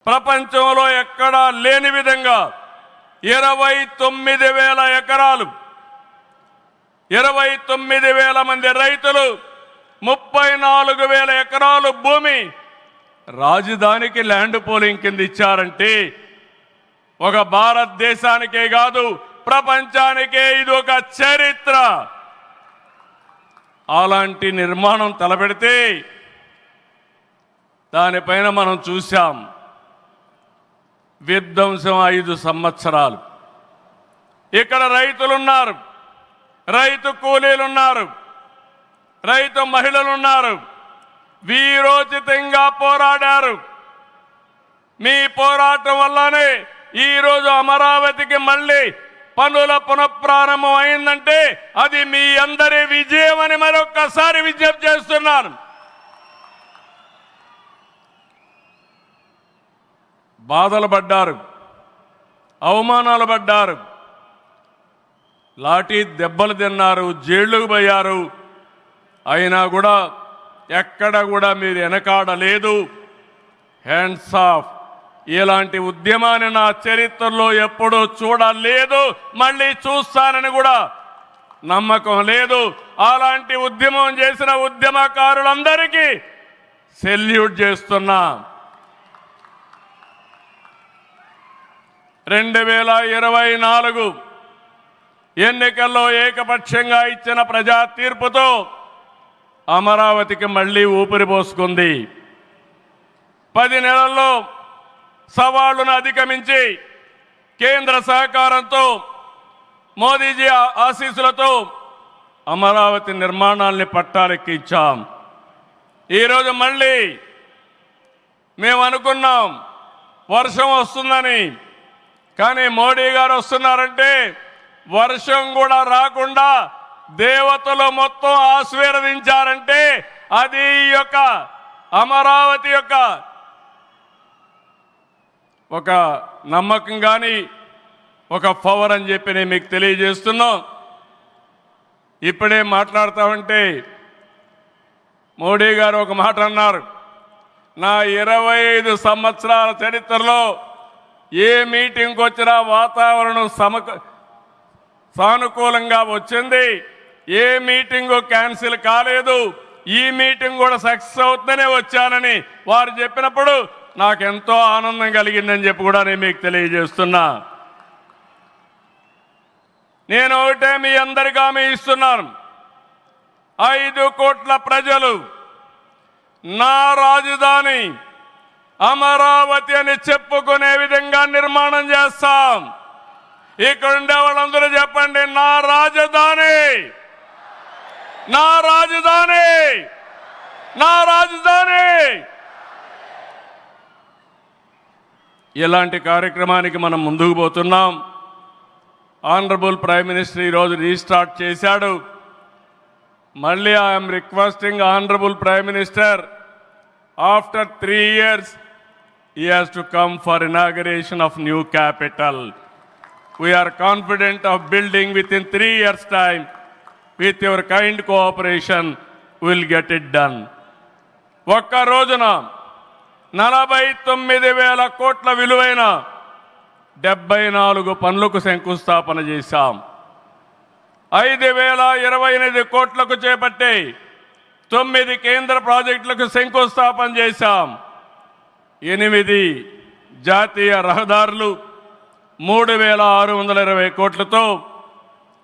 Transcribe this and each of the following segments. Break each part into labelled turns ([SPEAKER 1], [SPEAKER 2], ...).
[SPEAKER 1] ప్రపంచంలో ఎక్కడా లేని విధంగా 29,000 ఎకరాలు 29,000 మంది రైతులు 34,000 ఎకరాలు భూమి రాజధానికి ల్యాండ్ పోలింగ్ కింద ఇచ్చారంటే ఒక భారతదేశానికే కాదు ప్రపంచానికే ఇది ఒక చరిత్ర. అలాంటి నిర్మాణం తలపెడితే దానిపైన మనం చూశాం విధ్వంసం 5 సంవత్సరాలు. ఇక్కడ రైతులున్నారు, రైతు కూలీలున్నారు, రైతు మహిళలున్నారు, వీరోచితంగా పోరాడారు. మీ పోరాటం వల్లనే ఈరోజు అమరావతికి మళ్ళీ పనుల పునఃప్రారంభం అయిందంటే అది మీ అందరి విజయం అని మరొక్కసారి విజ్ఞప్తి చేస్తున్నాను. బాధలు పడ్డారు, అవమానాలు పడ్డారు, లాఠీ దెబ్బలు తిన్నారు, జైళ్లకు పోయారు. అయినా కూడా ఎక్కడ కూడా మీరు వెనకాడలేదు. Hands of. ఇలాంటి ఉద్యమాన్ని నా చరిత్రలో ఎప్పుడూ చూడలేదు, మళ్ళీ చూస్తానని కూడా నమ్మకం లేదు. అలాంటి ఉద్యమం చేసిన ఉద్యమకారులందరికీ సెల్యూట్ చేస్తున్నా. 2024 ఎన్నికల్లో ఏకపక్షంగా ఇచ్చిన ప్రజా తీర్పుతో అమరావతికి మళ్ళీ ఊపిరి పోసుకుంది. 10 నెలల్లో సవాళ్లను అధిగమించి కేంద్ర సహకారంతో మోదీజీ ఆశీస్సులతో అమరావతి నిర్మాణాల్ని పట్టాలెక్కించాం. ఈరోజు మళ్ళీ మేము అనుకున్నాం వర్షం వస్తుందని, కానీ మోడీ గారు వస్తున్నారంటే వర్షం కూడా రాకుండా దేవతలు మొత్తం ఆశీర్వదించారంటే అది ఈ యొక్క అమరావతి యొక్క ఒక నమ్మకం కానీ ఒక పవర్ అని చెప్పి నేను మీకు తెలియజేస్తున్నాం. ఇప్పుడే మాట్లాడుతామంటే మోడీ గారు ఒక మాట అన్నారు, నా 25 సంవత్సరాల చరిత్రలో ఏ మీటింగ్కి వచ్చినా వాతావరణం సానుకూలంగా వచ్చింది, ఏ మీటింగు క్యాన్సిల్ కాలేదు, ఈ మీటింగ్ కూడా సక్సెస్ అవుతుందనే వచ్చానని వారు చెప్పినప్పుడు నాకెంతో ఆనందం కలిగిందని చెప్పి కూడా నేను మీకు తెలియజేస్తున్నా. నేను ఒకటే మీ అందరికీ హామీ ఇస్తున్నాను, 5 కోట్ల ప్రజలు నా రాజధాని అమరావతి అని చెప్పుకునే విధంగా నిర్మాణం చేస్తాం. ఇక్కడ ఉండే వాళ్ళందరూ చెప్పండి, నా రాజధాని, నా రాజధాని, నా రాజధాని. ఇలాంటి కార్యక్రమానికి మనం ముందుకు పోతున్నాం. ఆనరబుల్ ప్రైమ్ మినిస్టర్ ఈరోజు రీస్టార్ట్ చేశాడు. మళ్ళీ I'm requesting honourable prime minister, after 3 years he has to come for inauguration of new capital. We are confident of building within 3 years time. With your kind cooperation we will get it done. ఒక్క రోజున 49,000 కోట్ల విలువైన 74 పనులకు శంకుస్థాపన చేశాం. 5,028 కోట్లకు చేపట్టే 9 కేంద్ర ప్రాజెక్టులకు శంకుస్థాపన చేశాం. 8 జాతీయ రహదారులు 3,620 కోట్లతో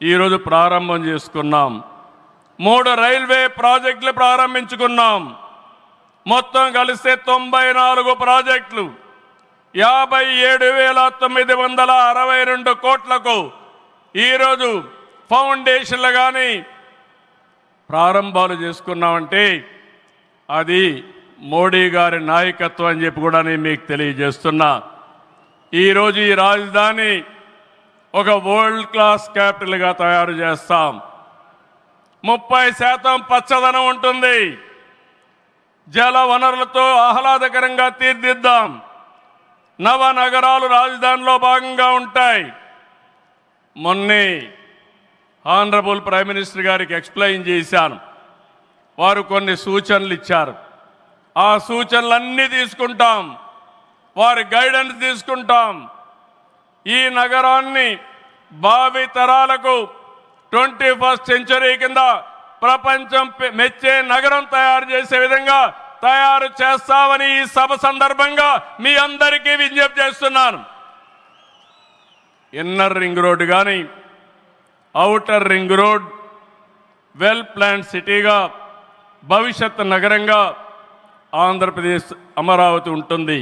[SPEAKER 1] ఈరోజు ప్రారంభం చేసుకున్నాం. 3 రైల్వే ప్రాజెక్టులు ప్రారంభించుకున్నాం. మొత్తం కలిస్తే 94 ప్రాజెక్టులు 57,962 కోట్లకు ఈరోజు ఫౌండేషన్లు కానీ ప్రారంభాలు చేసుకున్నామంటే అది మోడీ గారి నాయకత్వం అని చెప్పి కూడా నేను మీకు తెలియజేస్తున్నా. ఈరోజు ఈ రాజధాని ఒక వరల్డ్ క్లాస్ క్యాపిటల్గా తయారు చేస్తాం. 30% పచ్చదనం ఉంటుంది. జల వనరులతో ఆహ్లాదకరంగా తీర్చిదిద్దాం. నవనగరాలు రాజధానిలో భాగంగా ఉంటాయి. మొన్నే ఆనరబుల్ ప్రైమ్ మినిస్టర్ గారికి ఎక్స్ప్లెయిన్ చేశాను. వారు కొన్ని సూచనలు ఇచ్చారు. ఆ సూచనలన్నీ తీసుకుంటాం. వారి గైడెన్స్ తీసుకుంటాం. ఈ నగరాన్ని భావి తరాలకు 21st సెంచరీ కింద ప్రపంచం మెచ్చే నగరం తయారు చేసే విధంగా తయారు చేస్తామని ఈ సభ సందర్భంగా మీ అందరికీ విజ్ఞప్తి చేస్తున్నాను. ఇన్నర్ రింగ్ రోడ్ కానీ outer ring road well plan సిటీగా భవిష్యత్ నగరంగా ఆంధ్రప్రదేశ్ అమరావతి ఉంటుంది.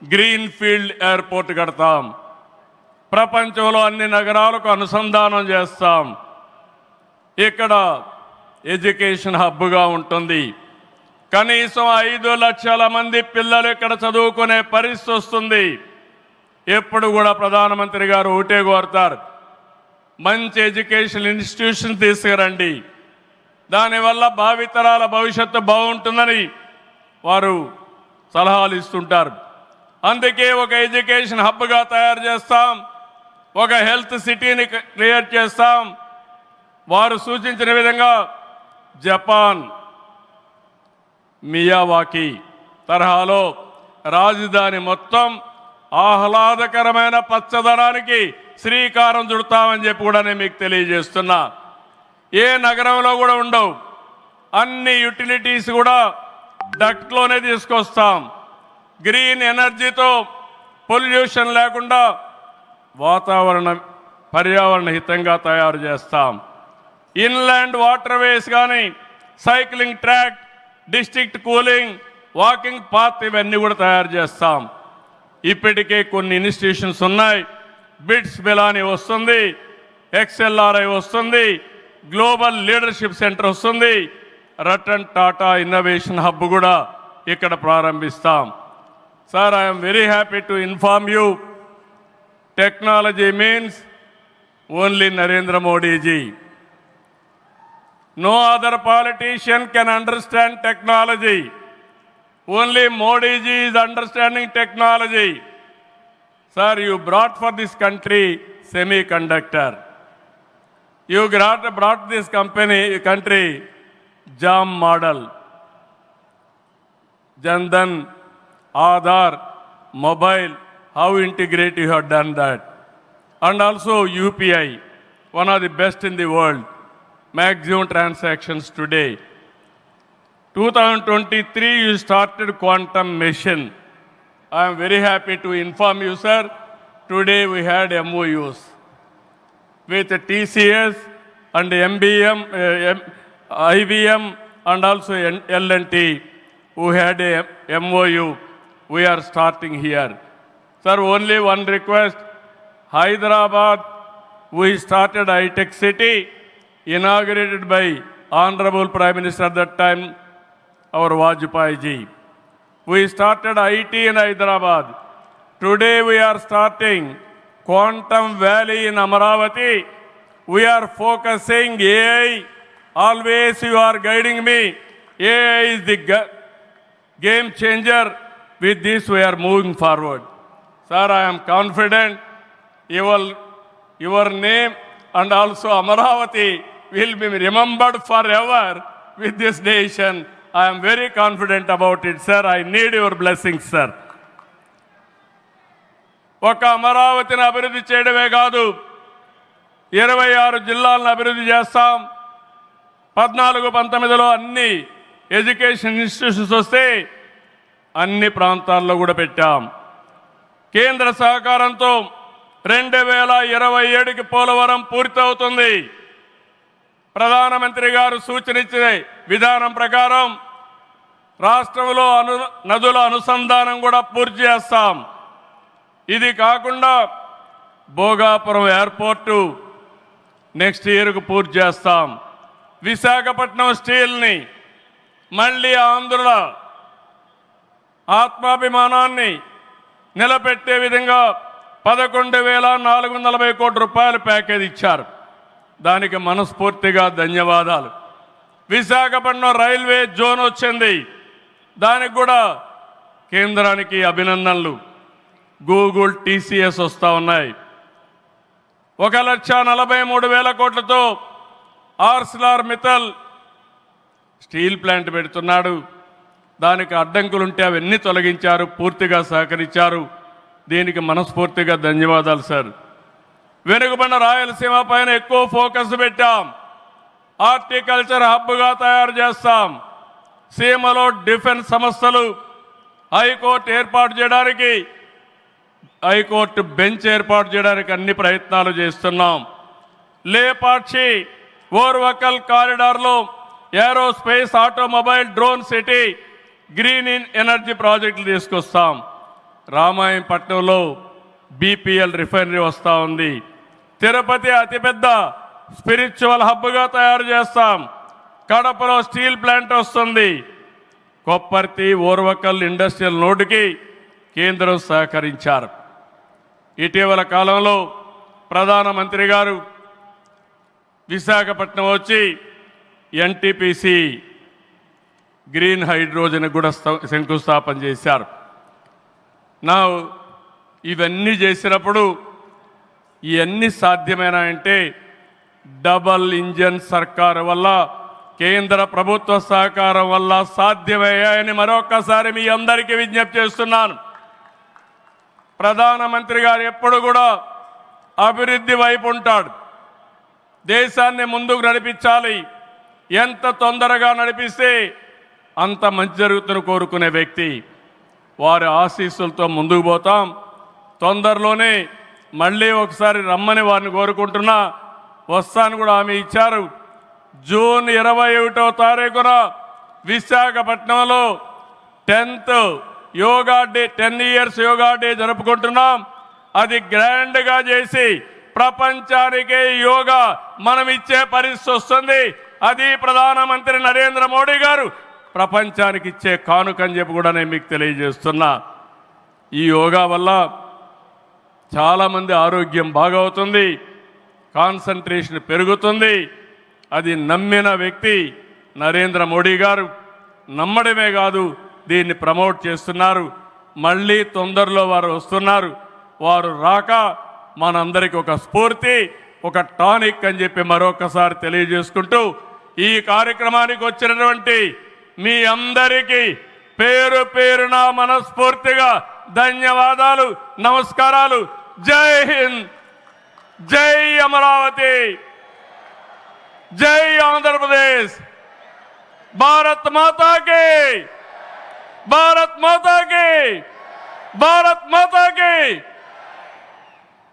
[SPEAKER 1] గ్రీన్ ఫీల్డ్ ఎయిర్పోర్ట్ కడతాం. ప్రపంచంలో అన్ని నగరాలకు అనుసంధానం చేస్తాం. ఇక్కడ ఎడ్యుకేషన్ హబ్గా ఉంటుంది. కనీసం 5 లక్షల మంది పిల్లలు ఇక్కడ చదువుకునే పరిస్థితి వస్తుంది. ఎప్పుడు కూడా ప్రధానమంత్రి గారు ఒకటే కోరుతారు, మంచి ఎడ్యుకేషన్ ఇన్స్టిట్యూషన్ తీసుకురండి, దానివల్ల భావితరాల భవిష్యత్తు బాగుంటుందని వారు సలహాలు ఇస్తుంటారు. అందుకే ఒక ఎడ్యుకేషన్ హబ్గా తయారు చేస్తాం, ఒక హెల్త్ సిటీని క్రియేట్ చేస్తాం. వారు సూచించిన విధంగా జపాన్ మియావాకి తరహాలో రాజధాని మొత్తం ఆహ్లాదకరమైన పచ్చదనానికి శ్రీకారం చుడతామని చెప్పి కూడా నేను మీకు తెలియజేస్తున్నా. ఏ నగరంలో కూడా ఉండవు, అన్ని యుటిలిటీస్ కూడా డక్ట్లోనే తీసుకొస్తాం. గ్రీన్ ఎనర్జీతో పొల్యూషన్ లేకుండా పర్యావరణ హితంగా తయారు చేస్తాం. ఇన్లాండ్ వాటర్ వేస్ కానీ cycling track, district cooling, walking path ఇవన్నీ కూడా తయారు చేస్తాం. ఇప్పటికే కొన్ని ఇన్స్టిట్యూషన్స్ ఉన్నాయి. బిట్స్ బిలాని వస్తుంది, XLRI వస్తుంది, గ్లోబల్ లీడర్షిప్ సెంటర్ వస్తుంది, రతన్ టాటా ఇన్నోవేషన్ హబ్ కూడా ఇక్కడ ప్రారంభిస్తాం. Sir, I'm very happy to inform you, technology means only Narendra Modi ji. No other politician can understand technology. Only Modi ji is understanding technology. Sir, you brought for this country semiconductor. You brought this country JAM model. Jandan, Aadhaar, mobile, how integrate you have done that. And also UPI, one of the best in the world, maximum transactions today. 2023 you started quantum mission. I am very happy to inform you, sir, today we had MOUs with TCS and MBM, IBM and also L&T who had a MOU. We are starting here. Sir, only one request. Hyderabad, we started high-tech city, inaugurated by Honorable Prime Minister at that time, our Vajpayee ji. We started IT in Hyderabad. Today we are starting Quantum Valley in Amaravati. We are focusing AI. Always you are guiding me. AI is the game changer. With this we are moving forward. Sir, I am confident your name and also Amaravati will be remembered forever with this nation. I am very confident about it, sir. I need your blessings, sir. ఒక అమరావతిని అభివృద్ధి చేయడమే కాదు, 26 జిల్లాలను అభివృద్ధి చేస్తాం. 14-19లో అన్ని education institutions వస్తే అన్ని ప్రాంతాల్లో కూడా పెట్టాం. కేంద్ర సహకారంతో 2027కి పోలవరం పూర్తవుతుంది. ప్రధానమంత్రి గారు సూచనిచ్చే విధానం ప్రకారం రాష్ట్రంలో నదుల అనుసంధానం కూడా పూర్తి చేస్తాం. ఇది కాకుండా భోగాపురం ఎయిర్పోర్టు నెక్స్ట్ ఇయర్కు పూర్తి చేస్తాం. విశాఖపట్నం స్టీల్ని మళ్ళీ ఆంధ్రుల ఆత్మాభిమానాన్ని నిలబెట్టే విధంగా 11,440 కోట్ల రూపాయల ప్యాకేజ్ ఇచ్చారు. దానికి మనస్ఫూర్తిగా ధన్యవాదాలు. విశాఖపట్నం రైల్వే జోన్ వచ్చింది, దానికి కూడా కేంద్రానికి అభినందనలు. గూగుల్, TCS వస్తూ ఉన్నాయి. 1,43,000 కోట్లతో ఆర్సిలార్ మిత్తల్ స్టీల్ ప్లాంట్ పెడుతున్నాడు. దానికి అడ్డంకులుంటే అవన్నీ తొలగించారు, పూర్తిగా సహకరించారు. దీనికి మనస్ఫూర్తిగా ధన్యవాదాలు సార్. వెనుకబడిన రాయలసీమ పైన ఎక్కువ ఫోకస్ పెట్టాం. హార్టికల్చర్ హబ్గా తయారు చేస్తాం. సీమలో డిఫెన్స్ సంస్థలు, హైకోర్టు ఏర్పాటు చేయడానికి, హైకోర్టు బెంచ్ ఏర్పాటు చేయడానికి అన్ని ప్రయత్నాలు చేస్తున్నాం. లేపాక్షి ఓర్వకల్ కారిడార్లో aerospace, automobile, drone city, green energy ప్రాజెక్టులు తీసుకొస్తాం. రామాయంపట్నంలో బీపీఎల్ రిఫైనరీ వస్తూ ఉంది. తిరుపతి అతిపెద్ద స్పిరిచువల్ హబ్గా తయారు చేస్తాం. కడపలో స్టీల్ ప్లాంట్ వస్తుంది. కొప్పర్తి, ఓర్వకల్ ఇండస్ట్రియల్ నోటుకి కేంద్రం సహకరించారు. ఇటీవల కాలంలో ప్రధానమంత్రి గారు విశాఖపట్నం వచ్చి ఎన్టీపీసీ గ్రీన్ హైడ్రోజన్ కూడా శంకుస్థాపన చేశారు. నా ఇవన్నీ చేసినప్పుడు ఇవన్నీ సాధ్యమేనా డబల్ ఇంజన్ సర్కారు వల్ల, కేంద్ర ప్రభుత్వ సహకారం వల్ల సాధ్యమయ్యాయని మరొకసారి మీ అందరికీ విజ్ఞప్తి చేస్తున్నాను. ప్రధానమంత్రి గారు ఎప్పుడు కూడా అభివృద్ధి వైపు ఉంటాడు. దేశాన్ని ముందుకు నడిపించాలి. ఎంత తొందరగా నడిపిస్తే అంత మంచి జరుగుతున్న కోరుకునే వ్యక్తి. వారి ఆశీస్సులతో ముందుకు పోతాం. తొందరలోనే మళ్ళీ ఒకసారి రమ్మని వారిని కోరుకుంటున్నా. వస్తాను కూడా హామీ ఇచ్చారు. జూన్ 21వ తారీఖున విశాఖపట్నంలో 10th yoga day, 10 years yoga day జరుపుకుంటున్నాం. అది గ్రాండ్గా చేసి ప్రపంచానికే యోగా మనం ఇచ్చే పరిస్థితి వస్తుంది. అది ప్రధానమంత్రి నరేంద్ర మోడీ గారు ప్రపంచానికి ఇచ్చే కానుకని చెప్పి కూడా నేను మీకు తెలియజేస్తున్నా. ఈ యోగా వల్ల చాలామంది ఆరోగ్యం బాగవుతుంది, కాన్సంట్రేషన్ పెరుగుతుంది. అది నమ్మిన వ్యక్తి నరేంద్ర మోడీ గారు. నమ్మడమే కాదు, దీన్ని ప్రమోట్ చేస్తున్నారు. మళ్ళీ తొందరలో వారు వస్తున్నారు. వారు రాక మనందరికీ ఒక స్ఫూర్తి, ఒక టానిక్ అని చెప్పి మరొకసారి తెలియజేసుకుంటూ ఈ కార్యక్రమానికి వచ్చినటువంటి మీ అందరికీ పేరు పేరున మనస్ఫూర్తిగా ధన్యవాదాలు, నమస్కారాలు. జై హింద్, జై అమరావతి, జై ఆంధ్రప్రదేశ్. భారత్ మాతా కి, భారత్ మాతా కి, భారత్ మాతా కి.